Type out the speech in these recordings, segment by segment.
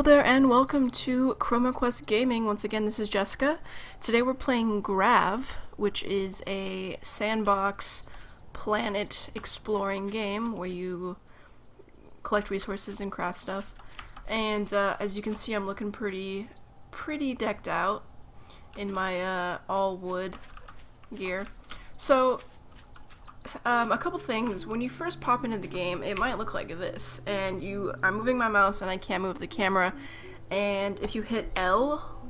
Hello there and welcome to ChromaQuest Gaming. Once again, this is Jessica. Today we're playing GRAV, which is a sandbox planet exploring game where you collect resources and craft stuff. And as you can see, I'm looking pretty decked out in my all wood gear. So a couple things. When you first pop into the game, it might look like this, and I'm moving my mouse and I can't move the camera, and if you hit L,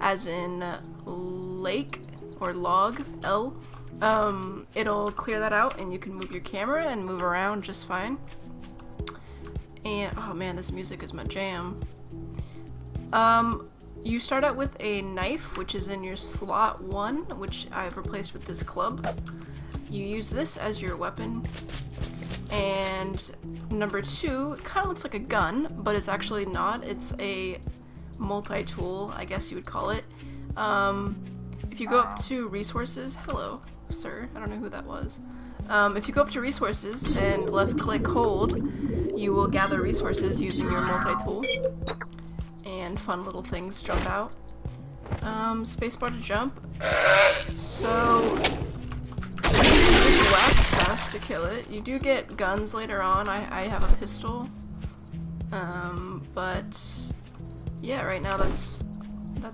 as in lake or log, L, it'll clear that out and you can move your camera and move around just fine. And oh man, this music is my jam. You start out with a knife, which is in your slot 1, which I've replaced with this club. You use this as your weapon, and number 2, it kind of looks like a gun, but it's actually not. It's a multi-tool, I guess you would call it. If you go up to resources, hello, sir, I don't know who that was. If you go up to resources and left-click hold, you will gather resources using your multi-tool, and fun little things jump out. Spacebar to jump. So whack stuff to kill it. You do get guns later on. I have a pistol. But yeah, right now that's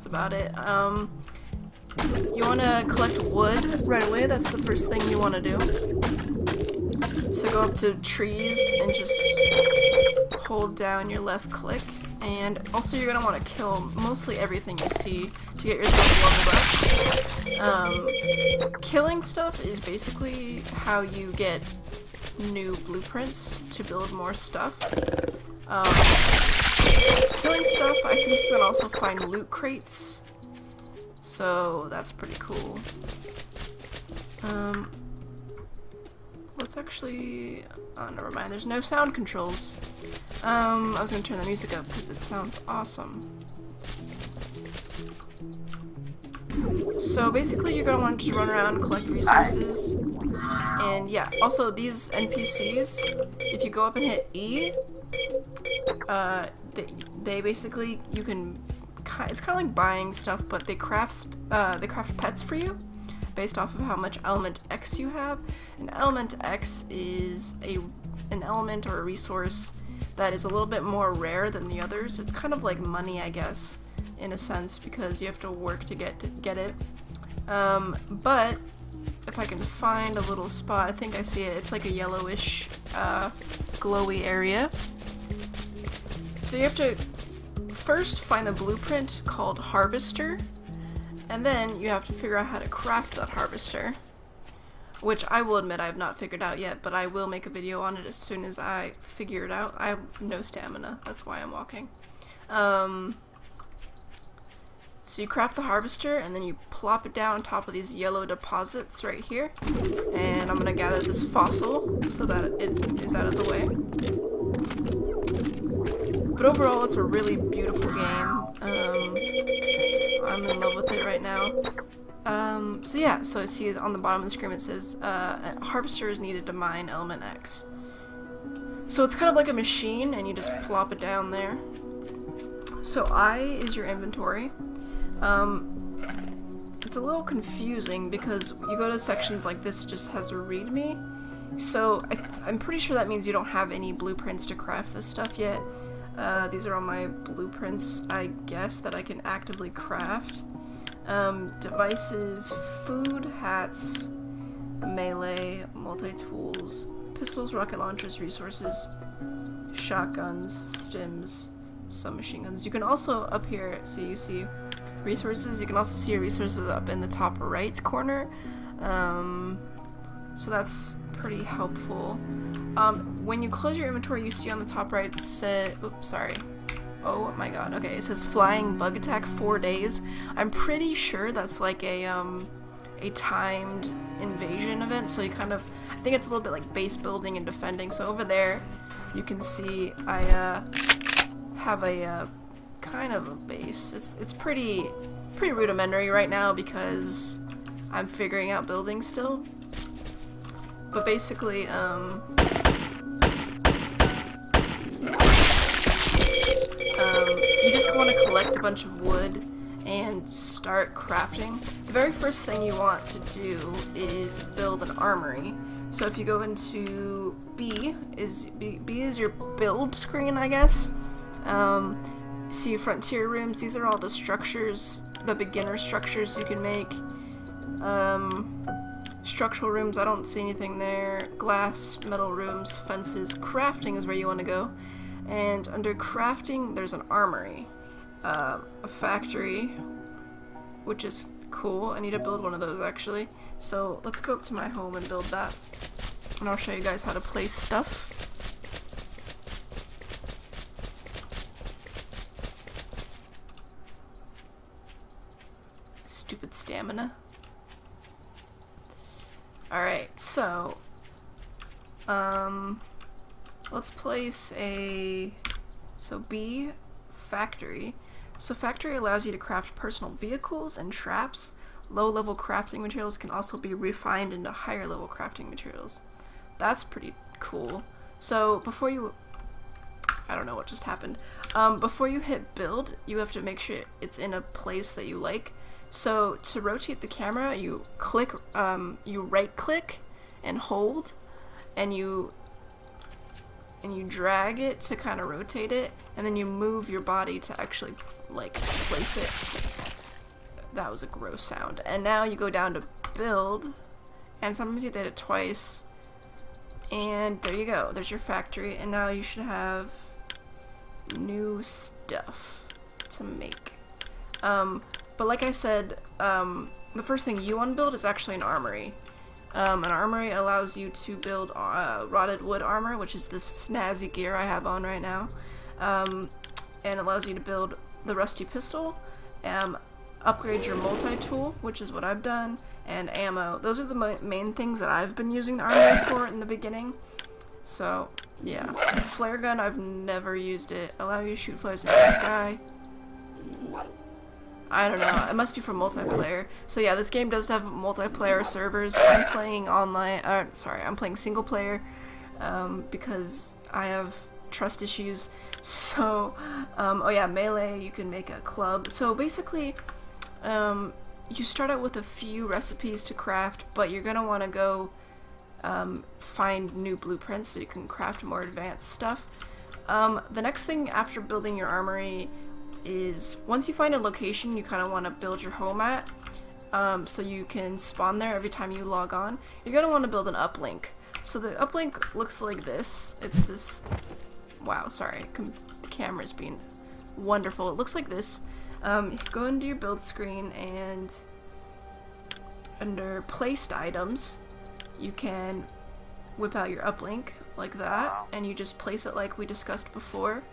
about it. You want to collect wood right away. That's the first thing you want to do. So go up to trees and just hold down your left click. And also you're going to want to kill mostly everything you see to get yourself leveled up. Killing stuff is basically how you get new blueprints to build more stuff. Killing stuff, I think you can also find loot crates. So that's pretty cool. Let's actually... oh, never mind, there's no sound controls. I was gonna turn the music up because it sounds awesome. So basically you're gonna want to run around and collect resources. And yeah, also these NPCs, if you go up and hit E, they basically, you can, it's kind of like buying stuff, but they craft pets for you based off of how much element X you have. And element X is an element or a resource that is a little bit more rare than the others. It's kind of like money, I guess, in a sense, because you have to work to get it. But if I can find a little spot, I think I see it. It's like a yellowish, glowy area. So you have to first find the blueprint called Harvester, and then you have to figure out how to craft that harvester, which I will admit I have not figured out yet, but I will make a video on it as soon as I figure it out. I have no stamina, that's why I'm walking. So you craft the harvester, and then you plop it down on top of these yellow deposits right here. And I'm gonna gather this fossil so that it is out of the way. But overall, it's a really beautiful game. I'm in love with it right now. So yeah, so I see on the bottom of the screen it says, a harvester is needed to mine element X. So it's kind of like a machine, and you just plop it down there. So I is your inventory. It's a little confusing because you go to sections like this, it just has a readme. So I'm pretty sure that means you don't have any blueprints to craft this stuff yet. These are all my blueprints, I guess, that I can actively craft. Devices, food, hats, melee, multi-tools, pistols, rocket launchers, resources, shotguns, stims, submachine guns. You can also, up here, you see resources. You can also see your resources up in the top right corner. So that's pretty helpful. When you close your inventory, you see on the top right, it says, oops, sorry. Oh my god, okay, it says flying bug attack 4 days. I'm pretty sure that's like a timed invasion event, so you kind of, I think it's a little bit like base building and defending. So over there, you can see I have a kind of a base. It's pretty rudimentary right now because I'm figuring out building still. But basically, you just want to collect a bunch of wood and start crafting. The very first thing you want to do is build an armory. So if you go into B is your build screen, I guess. See frontier rooms. These are all the structures, the beginner structures you can make. Structural rooms, I don't see anything there. Glass, metal rooms, fences. Crafting is where you want to go. And under crafting, there's an armory. A factory, which is cool. I need to build one of those actually. So let's go up to my home and build that. And I'll show you guys how to place stuff. Stupid stamina. Alright, so let's place B, factory. So factory allows you to craft personal vehicles and traps. Low-level crafting materials can also be refined into higher-level crafting materials. That's pretty cool. So before you... I don't know what just happened. Before you hit build, you have to make sure it's in a place that you like. So to rotate the camera, you click, you right-click and hold, and you drag it to kind of rotate it, and then you move your body to actually like place it. That was a gross sound. And now you go down to build, and sometimes you did it twice, and there you go. There's your factory, and now you should have new stuff to make. But like I said, the first thing you want to build is actually an armory. An armory allows you to build rotted wood armor, which is this snazzy gear I have on right now, and allows you to build the rusty pistol, upgrade your multi-tool, which is what I've done, and ammo. Those are the main things that I've been using the armory for in the beginning. So yeah, flare gun, I've never used it. Allow you to shoot flares in the sky. I don't know, it must be for multiplayer. So yeah, this game does have multiplayer servers. I'm playing online, I'm playing single player, because I have trust issues. So, oh yeah, melee, you can make a club. So basically, you start out with a few recipes to craft, but you're gonna want to go find new blueprints so you can craft more advanced stuff. The next thing after building your armory is, once you find a location you kind of want to build your home at, so you can spawn there every time you log on, you're going to want to build an uplink. So the uplink looks like this. It's this, wow, sorry, the camera's being wonderful. It looks like this. Go into your build screen, and under placed items you can whip out your uplink like that, and you just place it like we discussed before,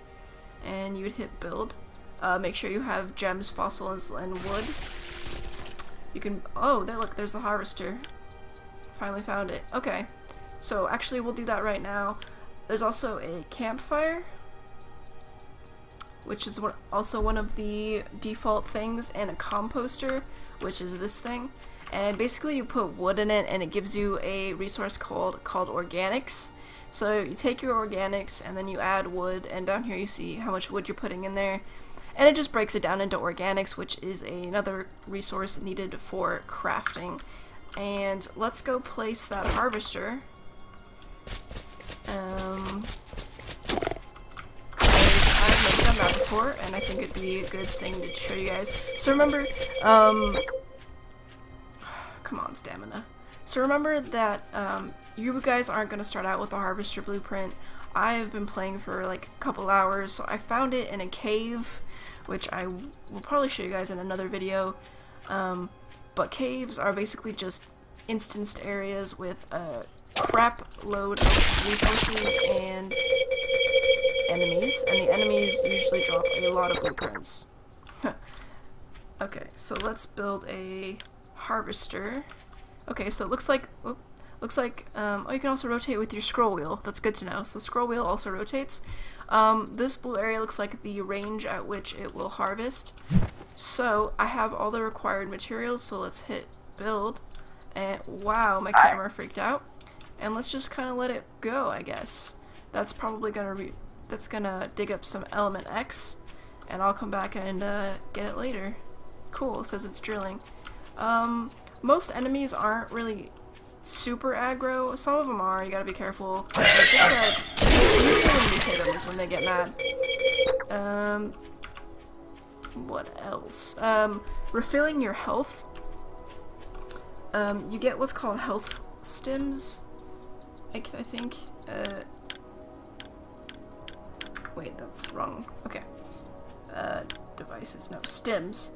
and you would hit build. Make sure you have gems, fossils, and wood. You can, oh, there, look, there's the harvester. Finally found it. Okay, so actually we'll do that right now. There's also a campfire, which is also one of the default things, and a composter, which is this thing. And basically you put wood in it, and it gives you a resource called organics. So you take your organics, and then you add wood, and down here you see how much wood you're putting in there. And it just breaks it down into organics, which is another resource needed for crafting. And let's go place that harvester. I've never done that before, and I think it'd be a good thing to show you guys. So remember, come on, stamina. So remember that you guys aren't going to start out with a harvester blueprint. I have been playing for like a couple hours, so I found it in a cave, which I will probably show you guys in another video. But caves are basically just instanced areas with a crap load of resources and enemies, and the enemies usually drop a lot of blueprints. Okay, so let's build a harvester. Okay, so it looks like, oh, you can also rotate with your scroll wheel. That's good to know. So scroll wheel also rotates. This blue area looks like the range at which it will harvest. So I have all the required materials, so let's hit build. And wow, my camera freaked out. And let's just kind of let it go, I guess. That's probably gonna dig up some element X. and I'll come back and get it later. Cool, says it's drilling. Most enemies aren't really super aggro. Some of them are, you gotta be careful. Like this guy, usually when you hit them is when they get mad. What else? Refilling your health. You get what's called health stims, I think. Wait, that's wrong. Okay. Devices, no, stims.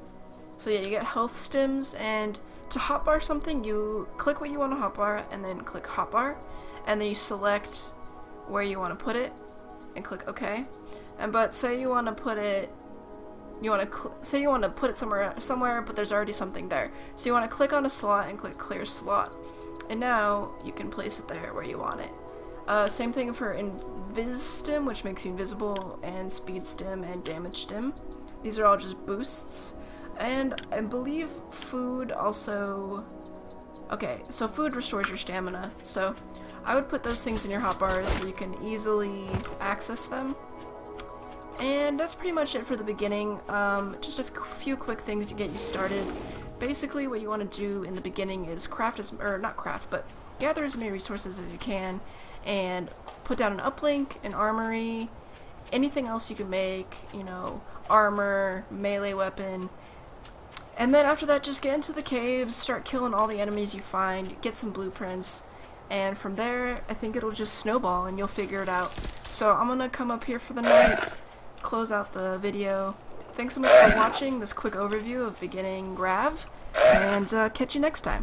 So yeah, you get health stims, and to hotbar something, you click what you want to hotbar, and then click hotbar, and then you select where you want to put it, and click OK. But say you want to put it, put it somewhere, but there's already something there. So you want to click on a slot and click clear slot, and now you can place it there where you want it. Same thing for invis stim, which makes you invisible, and speed stim and damage stim. These are all just boosts. And I believe food also... Okay, so food restores your stamina, so I would put those things in your hotbars so you can easily access them. And that's pretty much it for the beginning. Just a few quick things to get you started. Basically what you want to do in the beginning is gather as many resources as you can, and put down an uplink, an armory, anything else you can make, you know, armor, melee weapon. And then after that, just get into the caves, start killing all the enemies you find, get some blueprints, and from there, I think it'll just snowball and you'll figure it out. So I'm gonna come up here for the night, close out the video. Thanks so much for watching this quick overview of beginning GRAV, and catch you next time.